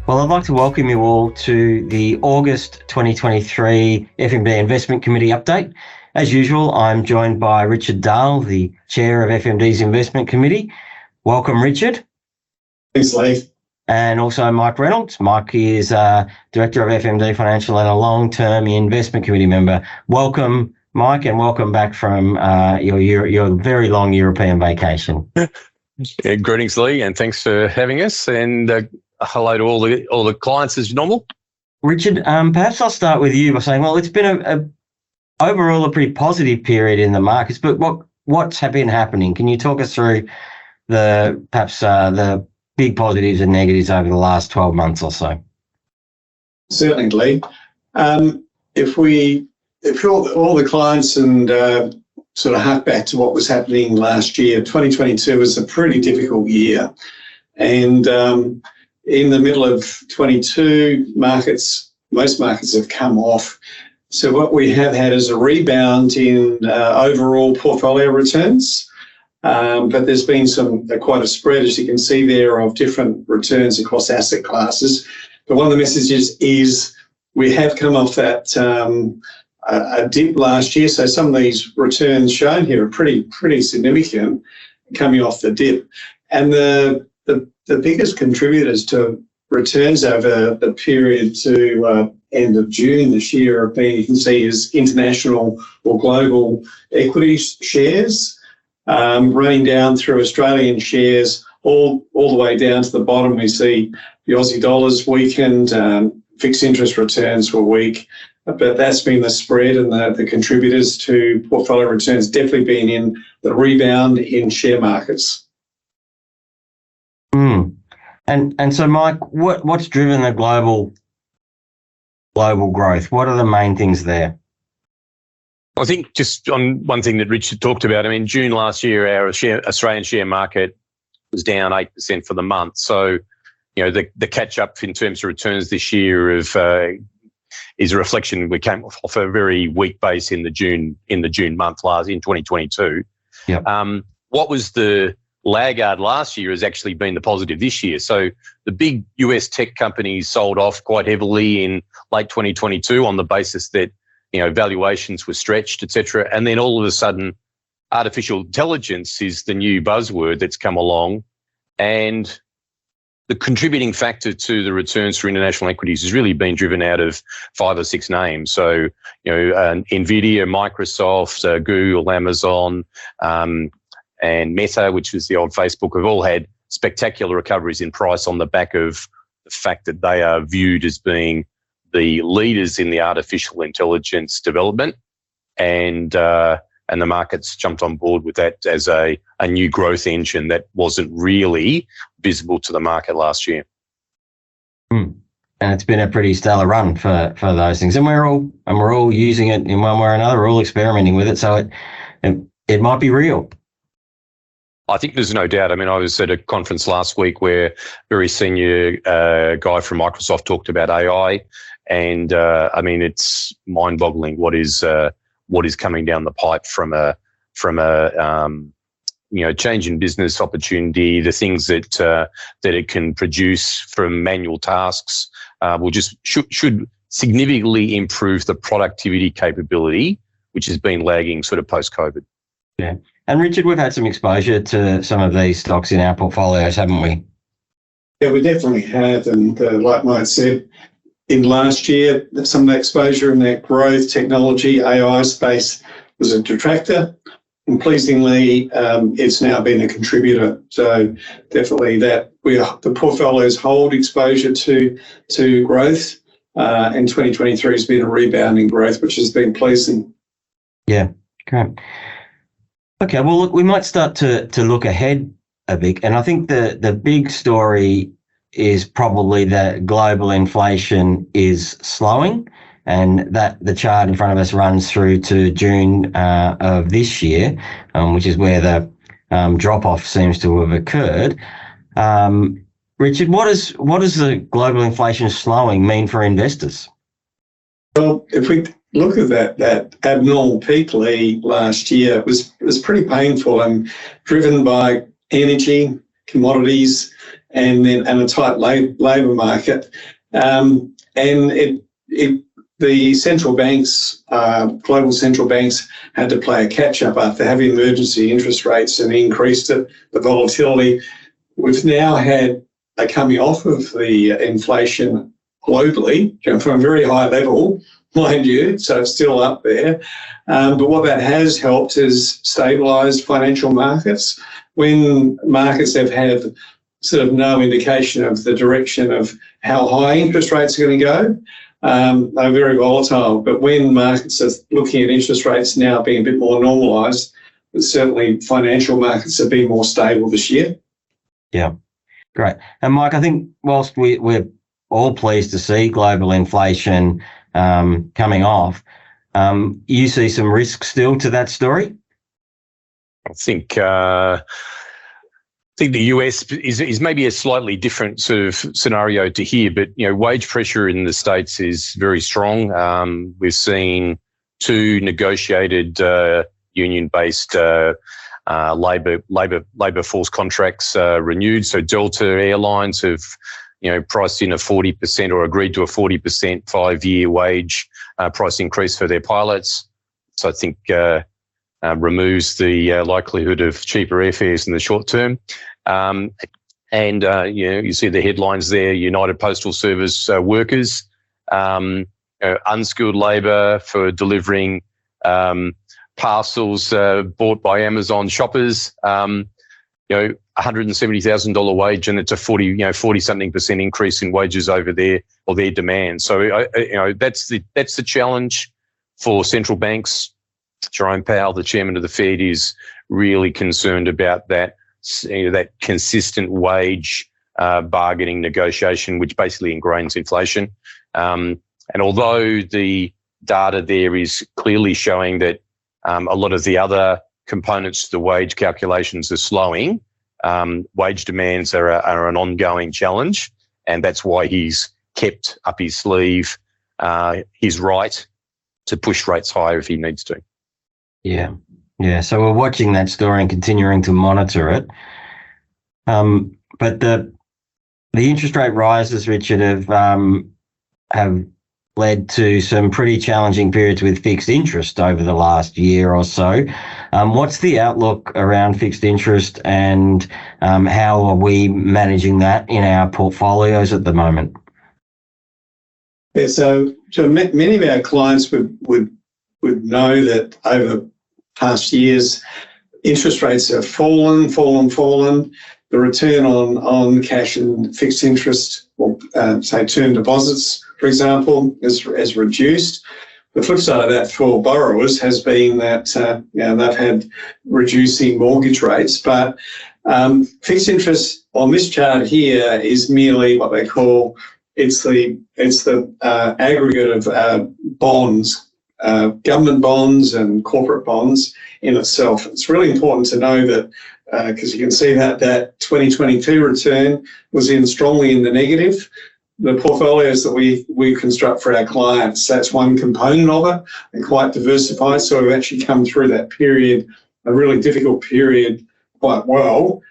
Well, I'd like to welcome you all to the August 2023 FMD Investment Committee update. As usual, I'm joined by Richard Dahl, the Chair of FMD's Investment Committee. Welcome, Richard. Thanks, Lee. And also Mike Reynolds. Mike is Director of FMD Financial and a long-term Investment Committee member. Welcome, Mike, and welcome back from your very long European vacation. Yeah, greetings, Lee, and thanks for having us. And hello to all the clients as normal. Richard, perhaps I'll start with you by saying, well, it's been overall a pretty positive period in the markets, but what's been happening? Can you talk us through the big positives and negatives over the last 12 months or so? Certainly, Lee. If all the clients and sort of hark back to what was happening last year, 2022 was a pretty difficult year. And in the middle of 22, most markets have come off. So what we have had is a rebound in overall portfolio returns. But there's been quite a spread, as you can see there, of different returns across asset classes. But one of the messages is we have come off that a dip last year. So some of these returns shown here are pretty significant coming off the dip. And the biggest contributors to returns over the period to end of June this year have been, you can see, is international or global equity shares. Running down through Australian shares all the way down to the bottom, we see the Aussie dollars weakened, fixed interest returns were weak, but that's been the spread, and the contributors to portfolio returns definitely been in the rebound in share markets. And so, Mike, what's driven the global growth? What are the main things there? I think just on one thing that Richard talked about, I mean, June last year, our Australian share market was down 8% for the month. So, the catch up in terms of returns this year is a reflection. We came off a very weak base in the June month in 2022. Yep. What was the laggard last year has actually been the positive this year. So the big US tech companies sold off quite heavily in late 2022 on the basis that valuations were stretched, etc. And then all of a sudden, artificial intelligence is the new buzzword that's come along. And the contributing factor to the returns for international equities has really been driven out of 5 or 6 names. So, NVIDIA, Microsoft, Google, Amazon, and Meta, which was the old Facebook, have all had spectacular recoveries in price on the back of the fact that they are viewed as being the leaders in the artificial intelligence development, and the market's jumped on board with that as a new growth engine that wasn't really visible to the market last year. And it's been a pretty stellar run for those things, and we're all using it in one way or another. We're all experimenting with it, so it might be real. I think there's no doubt. I mean, I was at a conference last week where a very senior guy from Microsoft talked about AI. And I mean, it's mind-boggling what is coming down the pipe from a change in business opportunity. The things that it can produce from manual tasks should significantly improve the productivity capability, which has been lagging sort of post-COVID. Yeah, and Richard, we've had some exposure to some of these stocks in our portfolios, haven't we? Yeah, we definitely have, and like Mike said, in last year, some of the exposure in that growth technology AI space was a detractor, and pleasingly, it's now been a contributor. So definitely the portfolios hold exposure to growth, and 2023 has been a rebound in growth, which has been pleasing. Yeah, great. Okay, well, look, we might start to look ahead a bit, and I think the big story is probably that global inflation is slowing, and that the chart in front of us runs through to June of this year, which is where the drop-off seems to have occurred. Richard, what does the global inflation slowing mean for investors? Well, if we look at that abnormal peak last year, it was pretty painful and driven by energy, commodities, and a tight labour market. The central banks, global central banks, had to play a catch-up after having emergency interest rates and increased the volatility. We've now had a coming off of the inflation globally from a very high level, mind you, so it's still up there. But what that has helped is stabilised financial markets. When markets have had sort of no indication of the direction of how high interest rates are going to go, they're very volatile. But when markets are looking at interest rates now being a bit more normalised, certainly financial markets have been more stable this year. Yeah, great. And Mike, I think whilst we're all pleased to see global inflation coming off, you see some risk still to that story? I think the US is maybe a slightly different sort of scenario to here, but wage pressure in the States is very strong. We've seen 2 negotiated union-based labour force contracts renewed. So Delta Airlines have priced in a 40% or agreed to a 40% 5-year wage price increase for their pilots. So I think removes the likelihood of cheaper airfares in the short term. You see the headlines there: United Postal Service workers, unskilled labour for delivering parcels bought by Amazon shoppers. $170,000 wage, and it's a 40-something% increase in wages over there, or their demand. So that's the challenge for central banks. Jerome Powell, the chairman of the Fed, is really concerned about that consistent wage bargaining negotiation, which basically ingrains inflation. And although the data there is clearly showing that a lot of the other components to the wage calculations are slowing, wage demands are an ongoing challenge, and that's why he's kept up his sleeve his right to push rates higher if he needs to. Yeah. So we're watching that story and continuing to monitor it. But the interest rate rises, Richard, have led to some pretty challenging periods with fixed interest over the last year or so. What's the outlook around fixed interest, and how are we managing that in our portfolios at the moment? Yeah, so many of our clients would know that over past years, interest rates have fallen. The return on cash and fixed interest, or say term deposits, for example, has reduced. The flip side of that for borrowers has been that they've had reducing mortgage rates. But fixed interest on this chart here is merely what they call it's the aggregate of bonds, government bonds and corporate bonds in itself. It's really important to know that because you can see that 2022 return was strongly in the negative. The portfolios that we construct for our clients, that's one component of it, and quite diversified. So we've actually come through that period, a really difficult period, quite well.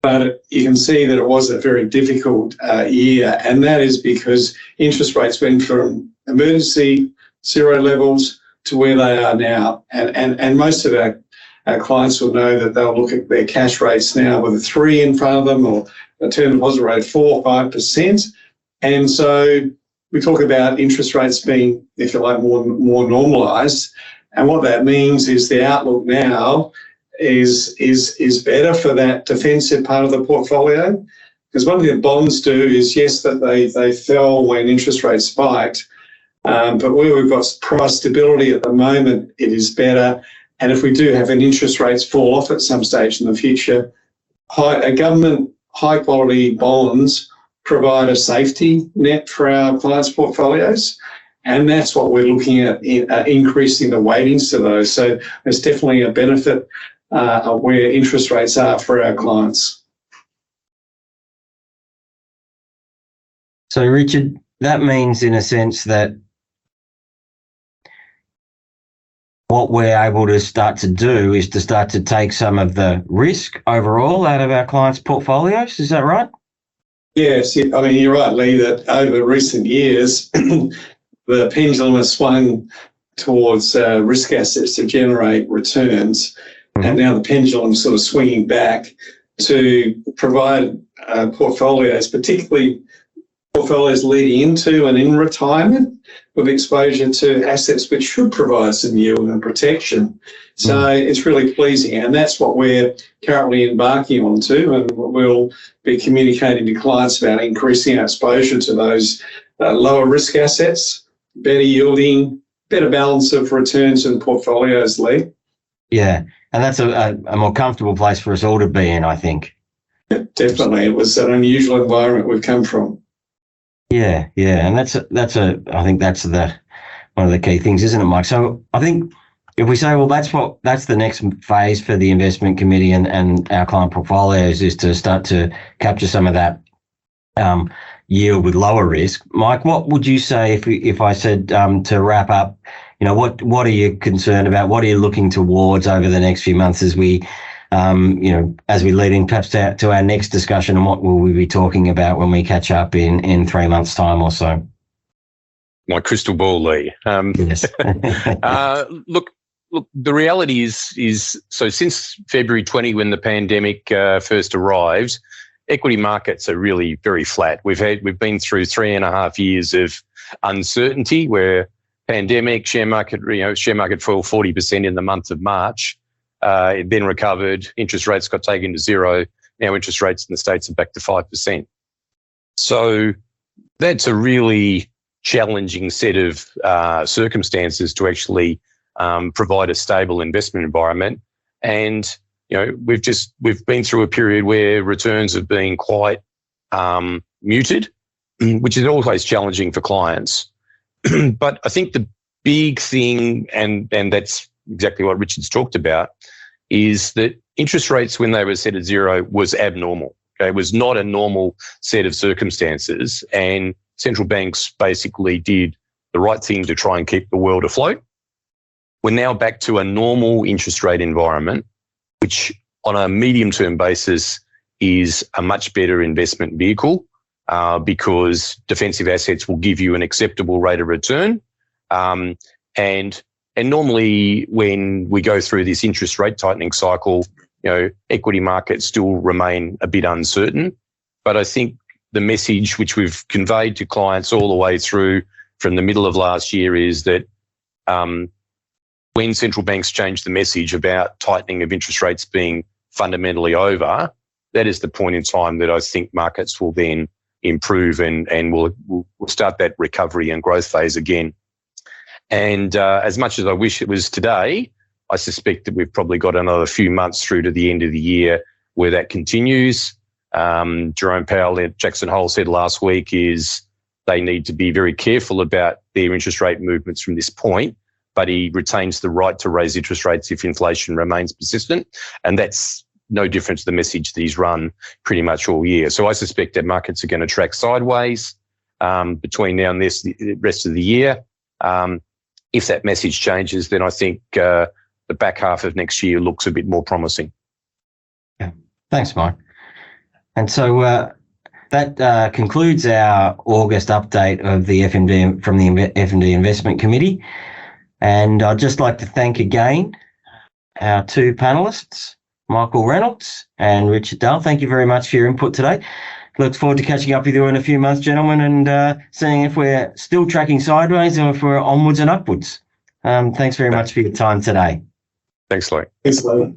But you can see that it was a very difficult year, and that is because interest rates went from emergency zero levels to where they are now. And most of our clients will know that they'll look at their cash rates now with a 3 in front of them, or a term deposit rate of 4 or 5%. And so we talk about interest rates being, if you like, more normalised. And what that means is the outlook now is better for that defensive part of the portfolio. Because one thing that bonds do is, yes, that they fell when interest rates spiked, but where we've got price stability at the moment, it is better. And if we do have an interest rates fall off at some stage in the future, government high-quality bonds provide a safety net for our clients' portfolios. And that's what we're looking at, increasing the weightings to those. So there's definitely a benefit where interest rates are for our clients. So, Richard, that means in a sense that what we're able to start to do is to start to take some of the risk overall out of our clients' portfolios. Is that right? Yes, I mean, you're right, Lee, that over recent years, the pendulum has swung towards risk assets to generate returns. Mm-hmm. And now the pendulum's sort of swinging back to provide portfolios, particularly portfolios leading into and in retirement, with exposure to assets which should provide some yield and protection. So it's really pleasing, and that's what we're currently embarking onto, and we'll be communicating to clients about increasing our exposure to those lower risk assets, better yielding, better balance of returns and portfolios, Lee. Yeah, and that's a more comfortable place for us all to be in, I think. Definitely. It was an unusual environment we've come from. Yeah, and I think that's one of the key things, isn't it, Mike? So I think if we say, well, that's the next phase for the investment committee and our client portfolios is to start to capture some of that yield with lower risk. Mike, what would you say if I said to wrap up? What are you concerned about? What are you looking towards over the next few months as we as we lead in perhaps to our next discussion, and what will we be talking about when we catch up in 3 months' time or so? My crystal ball, Lee. Yes. Look, the reality is so since February 20, when the pandemic first arrived, equity markets are really very flat. We've been through 3.5 years of uncertainty, where pandemic share market fell 40% in the month of March. It then recovered. Interest rates got taken to zero. Now interest rates in the States are back to 5%. So that's a really challenging set of circumstances to actually provide a stable investment environment. And we've been through a period where returns have been quite muted, which is always challenging for clients. But I think the big thing, and that's exactly what Richard's talked about, is that interest rates when they were set at zero was abnormal. Okay? It was not a normal set of circumstances, and central banks basically did the right thing to try and keep the world afloat. We're now back to a normal interest rate environment, which on a medium-term basis is a much better investment vehicle because defensive assets will give you an acceptable rate of return. And normally when we go through this interest rate tightening cycle, equity markets still remain a bit uncertain. But I think the message which we've conveyed to clients all the way through from the middle of last year is that when central banks change the message about tightening of interest rates being fundamentally over, that is the point in time that I think markets will then improve and we'll start that recovery and growth phase again. And as much as I wish it was today, I suspect that we've probably got another few months through to the end of the year where that continues. Jerome Powell at Jackson Hole said last week is they need to be very careful about their interest rate movements from this point, but he retains the right to raise interest rates if inflation remains persistent. And that's no different to the message that he's run pretty much all year. So I suspect that markets are going to track sideways between now and the rest of the year. If that message changes, then I think the back half of next year looks a bit more promising. Yeah. Thanks, Mike. And so that concludes our August update of the FMD from the FMD Investment Committee. And I'd just like to thank again our two panelists, Michael Reynolds and Richard Dahl. Thank you very much for your input today. Look forward to catching up with you in a few months, gentlemen, and seeing if we're still tracking sideways or if we're onwards and upwards. Thanks very much for your time today. Thanks, Lee. Thanks, Lee.